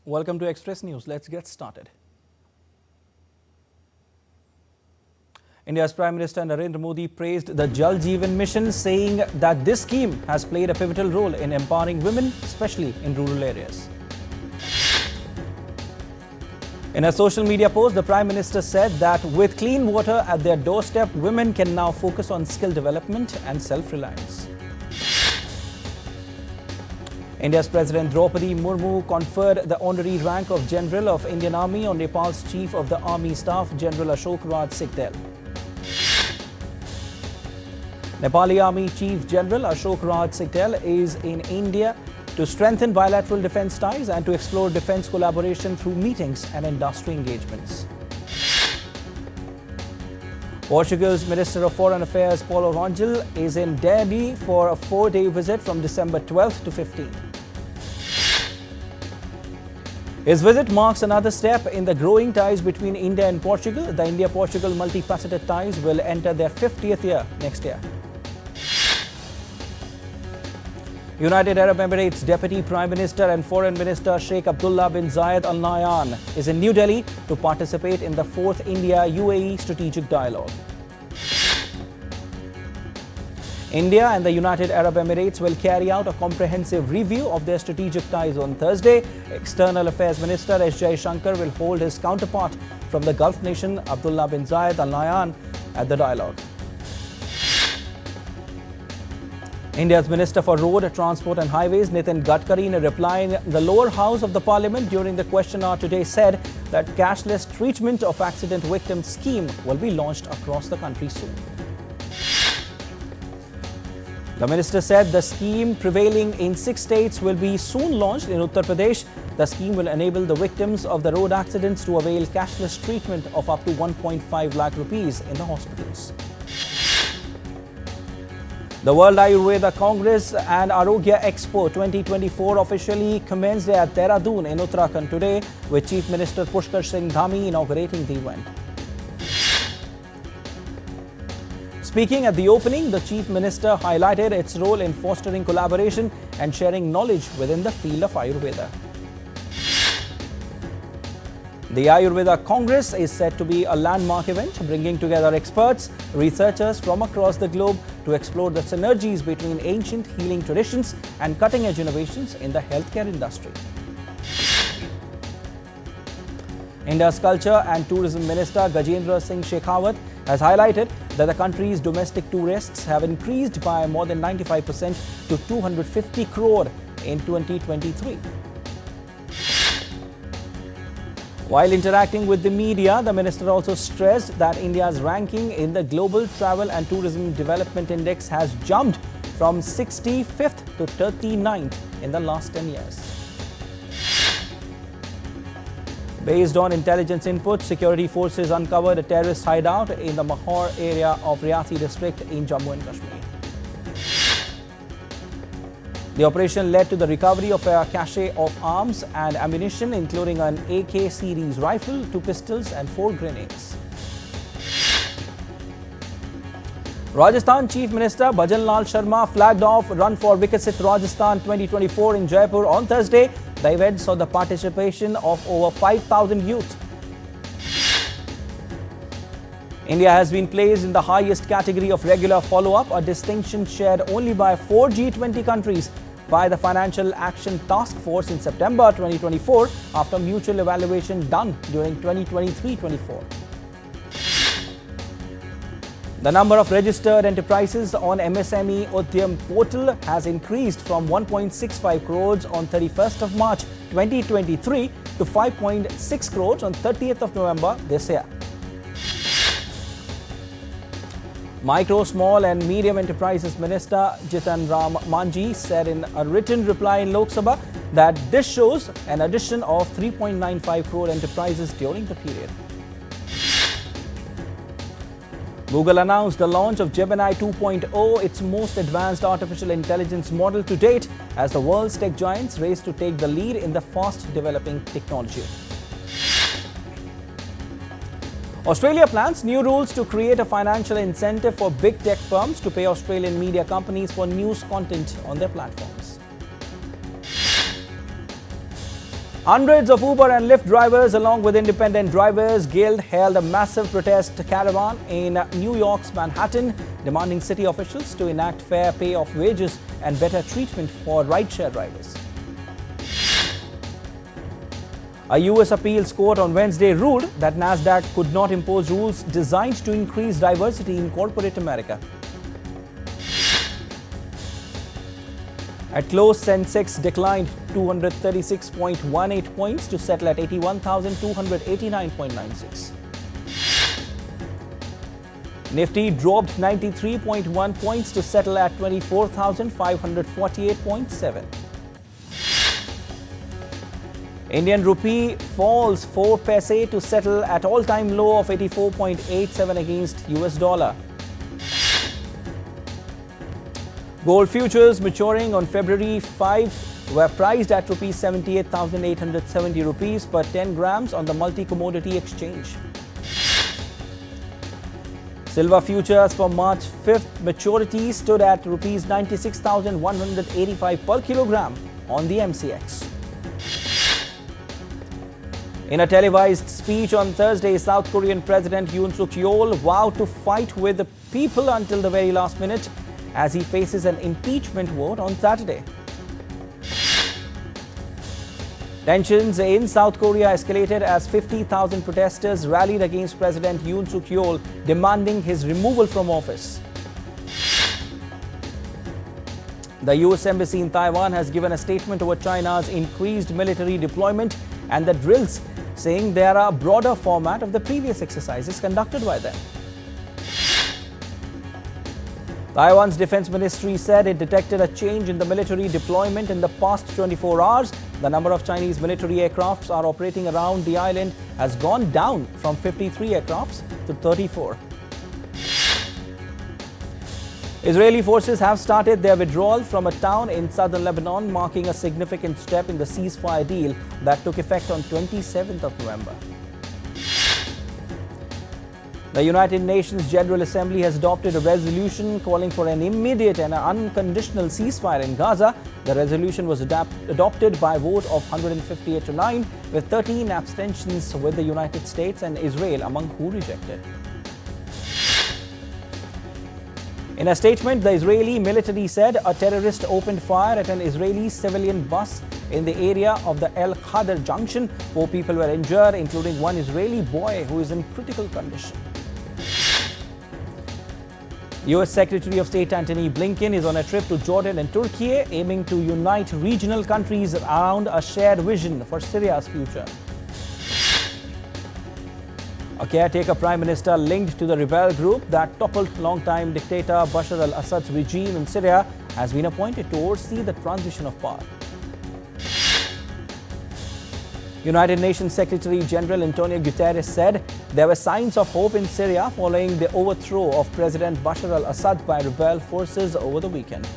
Welcome to Express News. Let's get started. India's Prime Minister Narendra Modi praised the Jal Jeevan Mission, saying that this scheme has played a pivotal role in empowering women, especially in rural areas. In a social media post, the Prime Minister said that with clean water at their doorstep, women can now focus on skill development and self-reliance. India's President Draupadi Murmu conferred the honorary rank of General of Indian Army on Nepal's Chief of the Army Staff, General Ashok Raj Sikdel. Nepali Army Chief General Ashok Raj Sikdel is in India to strengthen bilateral defence ties and to explore defence collaboration through meetings and industry engagements. Portugal's Minister of Foreign Affairs Paulo Rangel is in Delhi for a 4-day visit from December 12th to 15th. His visit marks another step in the growing ties between India and Portugal. The India-Portugal multifaceted ties will enter their 50th year next year. United Arab Emirates Deputy Prime Minister and Foreign Minister Sheikh Abdullah bin Zayed Al Nahyan is in New Delhi to participate in the 4th India-UAE Strategic Dialogue. India and the United Arab Emirates will carry out a comprehensive review of their strategic ties on Thursday. External Affairs Minister S. Jaishankar will hold his counterpart from the Gulf nation Abdullah bin Zayed Al Nahyan at the dialogue. India's Minister for Road, Transport and Highways, Nitin Gadkari, in a reply in the lower house of the Parliament during the question hour today, said that cashless treatment of accident victims scheme will be launched across the country soon. The minister said the scheme prevailing in 6 states will be soon launched in Uttar Pradesh. The scheme will enable the victims of the road accidents to avail cashless treatment of up to 1.5 lakh rupees in the hospitals. The World Ayurveda Congress and Arogya Expo 2024 officially commenced at Dehradun in Uttarakhand today, with Chief Minister Pushkar Singh Dhami inaugurating the event. Speaking at the opening, the Chief Minister highlighted its role in fostering collaboration and sharing knowledge within the field of Ayurveda. The Ayurveda Congress is said to be a landmark event, bringing together experts, researchers from across the globe to explore the synergies between ancient healing traditions and cutting-edge innovations in the healthcare industry. India's Culture and Tourism Minister Gajendra Singh Shekhawat has highlighted that the country's domestic tourists have increased by more than 95% to 250 crore in 2023. While interacting with the media, the minister also stressed that India's ranking in the Global Travel and Tourism Development Index has jumped from 65th to 39th in the last 10 years. Based on intelligence input, security forces uncovered a terrorist hideout in the Mahor area of Riyasi district in Jammu and Kashmir. The operation led to the recovery of a cache of arms and ammunition, including an AK series rifle, 2 pistols and 4 grenades. Rajasthan Chief Minister Bhajan Lal Sharma flagged off Run for Viksit Rajasthan 2024 in Jaipur on Thursday. The event saw the participation of over 5,000 youth. India has been placed in the highest category of regular follow-up, a distinction shared only by 4 G20 countries by the Financial Action Task Force in September 2024 after mutual evaluation done during 2023-24. The number of registered enterprises on MSME Udyam portal has increased from 1.65 crores on 31st of March 2023 to 5.6 crores on 30th of November this year. Micro, Small and Medium Enterprises Minister Jitan Ram Manji said in a written reply in Lok Sabha that this shows an addition of 3.95 crore enterprises during the period. Google announced the launch of Gemini 2.0, its most advanced artificial intelligence model to date, as the world's tech giants race to take the lead in the fast-developing technology. Australia plans new rules to create a financial incentive for big tech firms to pay Australian media companies for news content on their platforms. Hundreds of Uber and Lyft drivers along with Independent Drivers Guild held a massive protest caravan in New York's Manhattan, demanding city officials to enact fair pay of wages and better treatment for rideshare drivers. A US appeals court on Wednesday ruled that Nasdaq could not impose rules designed to increase diversity in corporate America. At close, Sensex declined 236.18 points to settle at 81,289.96. Nifty dropped 93.1 points to settle at 24,548.7. Indian rupee falls 4 paise to settle at all-time low of 84.87 against US dollar. Gold futures maturing on February 5 were priced at rupees 78,870 rupees per 10 grams on the multi-commodity exchange. Silver futures for March 5th maturity stood at rupees 96,185 per kilogram on the MCX. In a televised speech on Thursday, South Korean President Yoon Suk-yeol vowed to fight with the people until the very last minute as he faces an impeachment vote on Saturday. Tensions in South Korea escalated as 50,000 protesters rallied against President Yoon Suk-yeol, demanding his removal from office. The US Embassy in Taiwan has given a statement over China's increased military deployment and the drills, saying they are a broader format of the previous exercises conducted by them. Taiwan's defense ministry said it detected a change in the military deployment in the past 24 hours. The number of Chinese military aircrafts are operating around the island has gone down from 53 aircrafts to 34. Israeli forces have started their withdrawal from a town in southern Lebanon, marking a significant step in the ceasefire deal that took effect on 27th of November. The United Nations General Assembly has adopted a resolution calling for an immediate and unconditional ceasefire in Gaza. The resolution was adopted by a vote of 158 to 9, with 13 abstentions, with the United States and Israel among who rejected. In a statement, the Israeli military said a terrorist opened fire at an Israeli civilian bus in the area of the El Khadr junction. 4 people were injured, including one Israeli boy who is in critical condition. US Secretary of State Antony Blinken is on a trip to Jordan and Turkey, aiming to unite regional countries around a shared vision for Syria's future. A caretaker prime minister linked to the rebel group that toppled longtime dictator Bashar al-Assad's regime in Syria has been appointed to oversee the transition of power. United Nations Secretary General Antonio Guterres said there were signs of hope in Syria following the overthrow of President Bashar al-Assad by rebel forces over the weekend.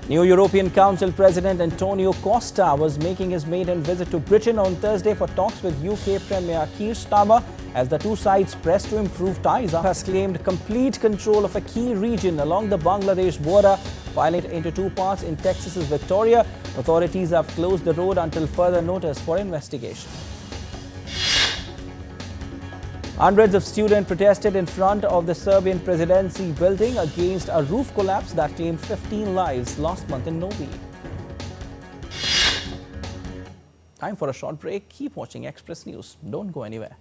New European Council President Antonio Costa was making his maiden visit to Britain on Thursday for talks with UK Premier Keir Starmer as the two sides press to improve ties. Has claimed complete control of a key region along the Bangladesh border, filing it into 2 parts in Texas's Victoria. Authorities have closed the road until further notice for investigation. Hundreds of students protested in front of the Serbian presidency building against a roof collapse that claimed 15 lives last month in Novi. Time for a short break. Keep watching Express News. Don't go anywhere.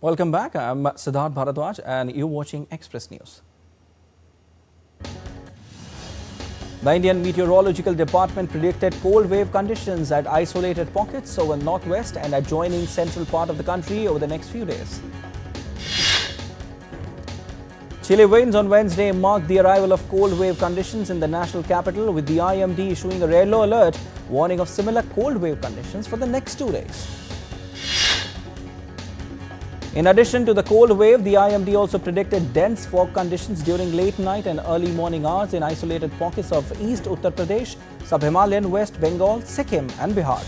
Welcome back. I'm Prasar Bharati and you're watching Express News. The Indian Meteorological Department predicted cold wave conditions at isolated pockets over northwest and adjoining central part of the country over the next few days. Chilly winds on Wednesday marked the arrival of cold wave conditions in the national capital, with the IMD issuing a yellow alert warning of similar cold wave conditions for the next 2 days. In addition to the cold wave, the IMD also predicted dense fog conditions during late night and early morning hours in isolated pockets of East Uttar Pradesh, Sub-Himalayan West Bengal, Sikkim and Bihar.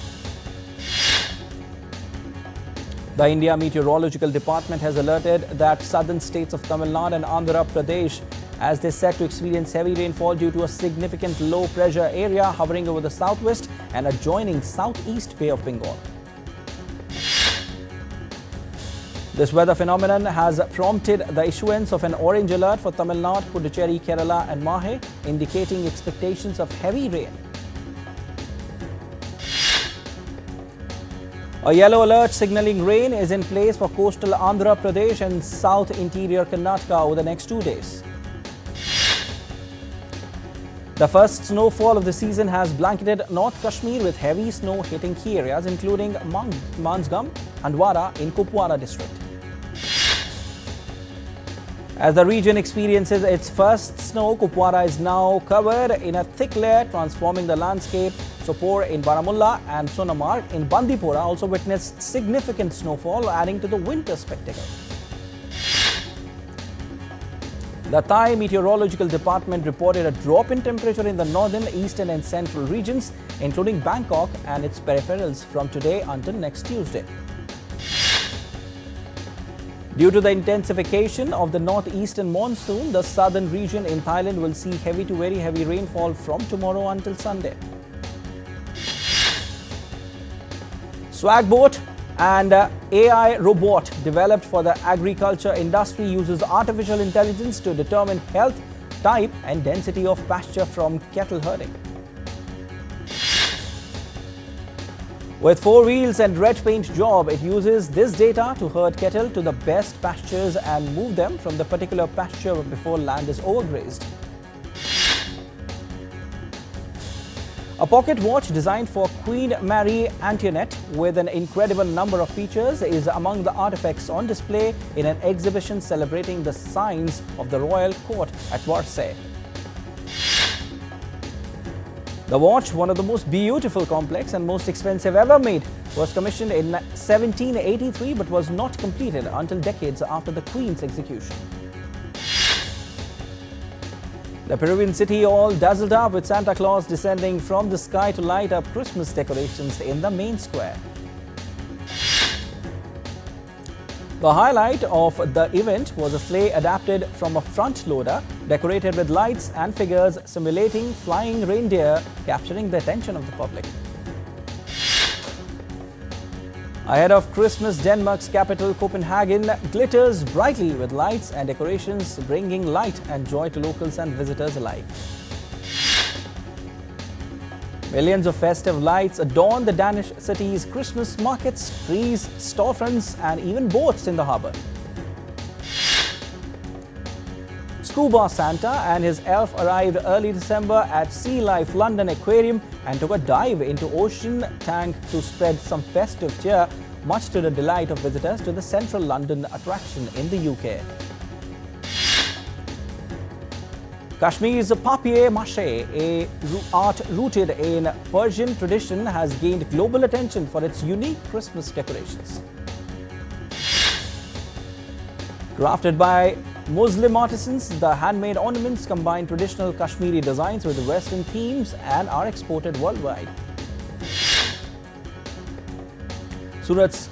The India Meteorological Department has alerted that southern states of Tamil Nadu and Andhra Pradesh as they set to experience heavy rainfall due to a significant low pressure area hovering over the southwest and adjoining southeast Bay of Bengal. This weather phenomenon has prompted the issuance of an orange alert for Tamil Nadu, Puducherry, Kerala and Mahe, indicating expectations of heavy rain. A yellow alert signalling rain is in place for coastal Andhra Pradesh and south interior Karnataka over the next 2 days. The first snowfall of the season has blanketed North Kashmir with heavy snow hitting key areas including Mansgam, Handwara in Kupwara district. As the region experiences its first snow, Kupwara is now covered in a thick layer, transforming the landscape. Sopore in Baramulla and Sonamarg in Bandipora also witnessed significant snowfall, adding to the winter spectacle. The Thai Meteorological Department reported a drop in temperature in the northern, eastern and central regions, including Bangkok and its peripherals, from today until next Tuesday. Due to the intensification of the northeastern monsoon, the southern region in Thailand will see heavy to very heavy rainfall from tomorrow until Sunday. Swagboat and AI robot developed for the agriculture industry uses artificial intelligence to determine health, type and density of pasture from cattle herding. With 4 wheels and red paint job, it uses this data to herd cattle to the best pastures and move them from the particular pasture before land is overgrazed. A pocket watch designed for Queen Marie Antoinette with an incredible number of features is among the artifacts on display in an exhibition celebrating the signs of the royal court at Versailles. The watch, one of the most beautiful, complex and most expensive ever made, was commissioned in 1783 but was not completed until decades after the Queen's execution. The Peruvian city all dazzled up with Santa Claus descending from the sky to light up Christmas decorations in the main square. The highlight of the event was a sleigh adapted from a front loader, decorated with lights and figures simulating flying reindeer, capturing the attention of the public. Ahead of Christmas, Denmark's capital Copenhagen glitters brightly with lights and decorations, bringing light and joy to locals and visitors alike. Millions of festive lights adorn the Danish city's Christmas markets, trees, storefronts and even boats in the harbour. Scuba Santa and his elf arrived early December at Sea Life London Aquarium and took a dive into ocean tank to spread some festive cheer, much to the delight of visitors to the central London attraction in the UK. Kashmir's papier-mâché, a art rooted in Persian tradition, has gained global attention for its unique Christmas decorations. Crafted by Muslim artisans, the handmade ornaments combine traditional Kashmiri designs with Western themes and are exported worldwide. Surat's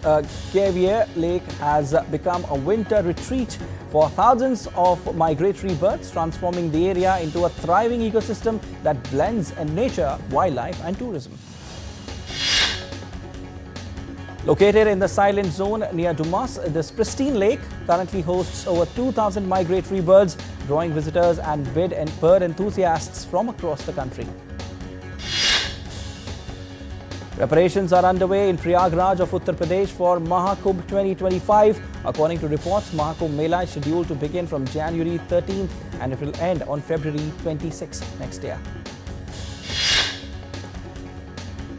Caviar Lake has become a winter retreat for thousands of migratory birds, transforming the area into a thriving ecosystem that blends in nature, wildlife and tourism. Located in the silent zone near Dumas, this pristine lake currently hosts over 2,000 migratory birds, drawing visitors and bird enthusiasts from across the country. Preparations are underway in Prayagraj of Uttar Pradesh for Mahakumbh 2025. According to reports, Mahakumbh Mela is scheduled to begin from January 13th and it will end on February 26th next year.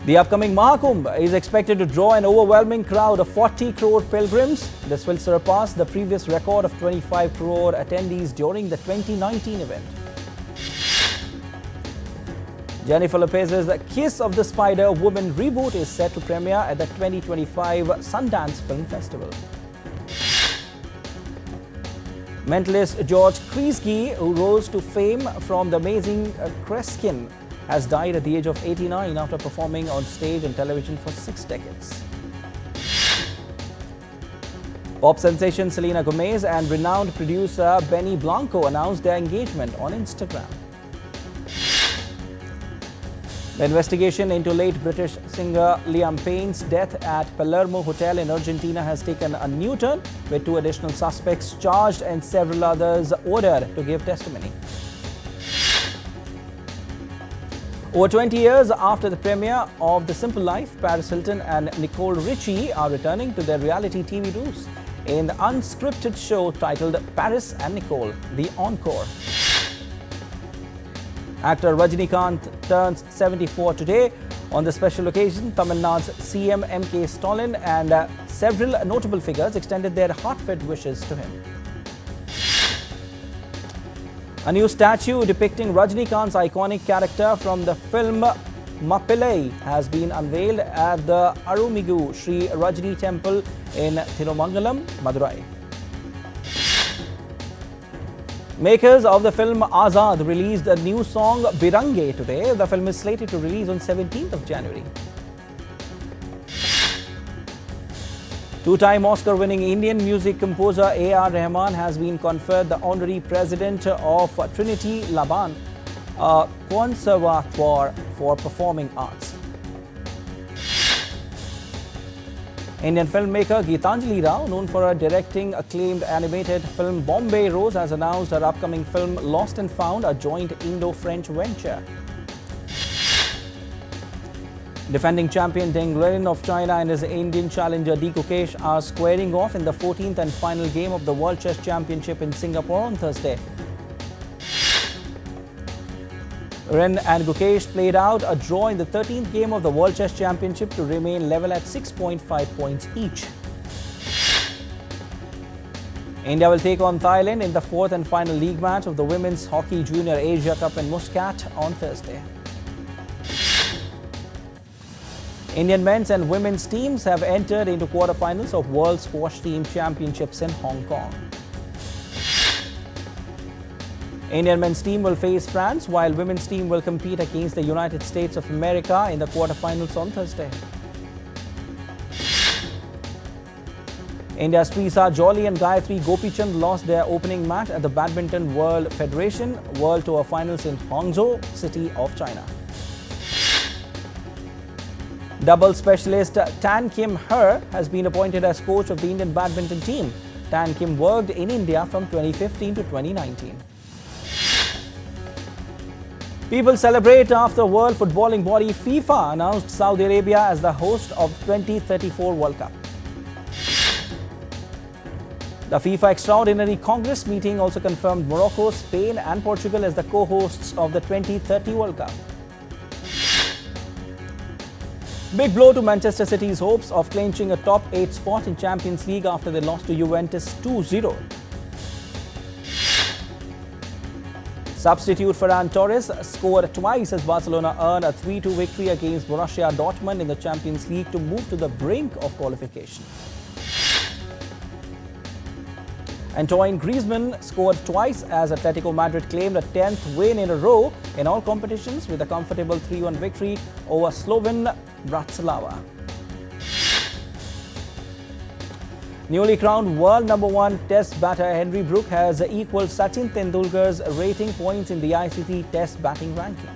The upcoming Mahakumbh is expected to draw an overwhelming crowd of 40 crore pilgrims. This will surpass the previous record of 25 crore attendees during the 2019 event. Jennifer Lopez's Kiss of the Spider Woman reboot is set to premiere at the 2025 Sundance Film Festival. Mentalist George Kreisky, who rose to fame from The Amazing Kreskin, has died at the age of 89 after performing on stage and television for 6 decades. Pop sensation Selena Gomez and renowned producer Benny Blanco announced their engagement on Instagram. The investigation into late British singer Liam Payne's death at Palermo Hotel in Argentina has taken a new turn, with 2 additional suspects charged and several others ordered to give testimony. Over 20 years after the premiere of The Simple Life, Paris Hilton and Nicole Richie are returning to their reality TV roots in the unscripted show titled Paris and Nicole, The Encore. Actor Rajinikanth turns 74 today. On the special occasion, Tamil Nadu's CM M.K. Stalin and several notable figures extended their heartfelt wishes to him. A new statue depicting Rajinikanth's iconic character from the film Mappillai has been unveiled at the Arumigu Sri Rajini Temple in Thirumangalam, Madurai. Makers of the film Azad released a new song Birange today. The film is slated to release on 17th of January. 2-time Oscar-winning Indian music composer A.R. Rahman has been conferred the honorary president of Trinity Laban, a conservatoire for performing arts. Indian filmmaker Geetanjali Rao, known for directing acclaimed animated film Bombay Rose, has announced her upcoming film Lost and Found, a joint Indo-French venture. Defending champion Deng Liren of China and his Indian challenger D. Gukesh are squaring off in the 14th and final game of the World Chess Championship in Singapore on Thursday. Liren and Gukesh played out a draw in the 13th game of the World Chess Championship to remain level at 6.5 points each. India will take on Thailand in the 4th and final league match of the Women's Hockey Junior Asia Cup in Muscat on Thursday. Indian men's and women's teams have entered into quarterfinals of World Squash Team Championships in Hong Kong. Indian men's team will face France, while women's team will compete against the United States of America in the quarterfinals on Thursday. India's Trisa Jolly and Gayatri Gopichand lost their opening match at the Badminton World Federation World Tour Finals in Hangzhou, city of China. Double specialist Tan Kim Her has been appointed as coach of the Indian badminton team. Tan Kim worked in India from 2015 to 2019. People celebrate after world footballing body FIFA announced Saudi Arabia as the host of 2034 World Cup. The FIFA Extraordinary Congress meeting also confirmed Morocco, Spain and Portugal as the co-hosts of the 2030 World Cup. Big blow to Manchester City's hopes of clinching a top 8 spot in Champions League after they lost to Juventus 2-0. Substitute Ferran Torres scored twice as Barcelona earned a 3-2 victory against Borussia Dortmund in the Champions League to move to the brink of qualification. Antoine Griezmann scored twice as Atletico Madrid claimed a 10th win in a row in all competitions with a comfortable 3-1 victory over Slovan Bratislava. Newly crowned world #1 Test batter Henry Brook has equaled Sachin Tendulkar's rating points in the ICC Test batting ranking.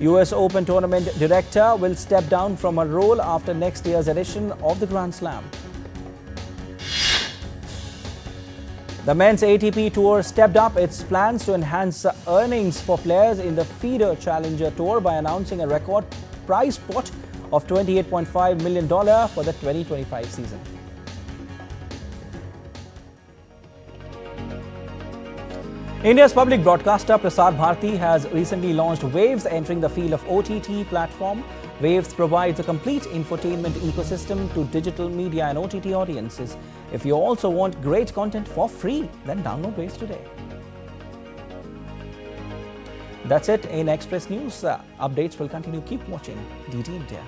US Open Tournament director will step down from her role after next year's edition of the Grand Slam. The men's ATP Tour stepped up its plans to enhance earnings for players in the Feeder Challenger Tour by announcing a record prize pot of $28.5 million for the 2025 season. India's public broadcaster Prasar Bharati has recently launched Waves, entering the field of OTT platform. Waves provides a complete infotainment ecosystem to digital media and OTT audiences. If you also want great content for free, then download Waves today. That's it in Express News. Updates will continue. Keep watching DT India.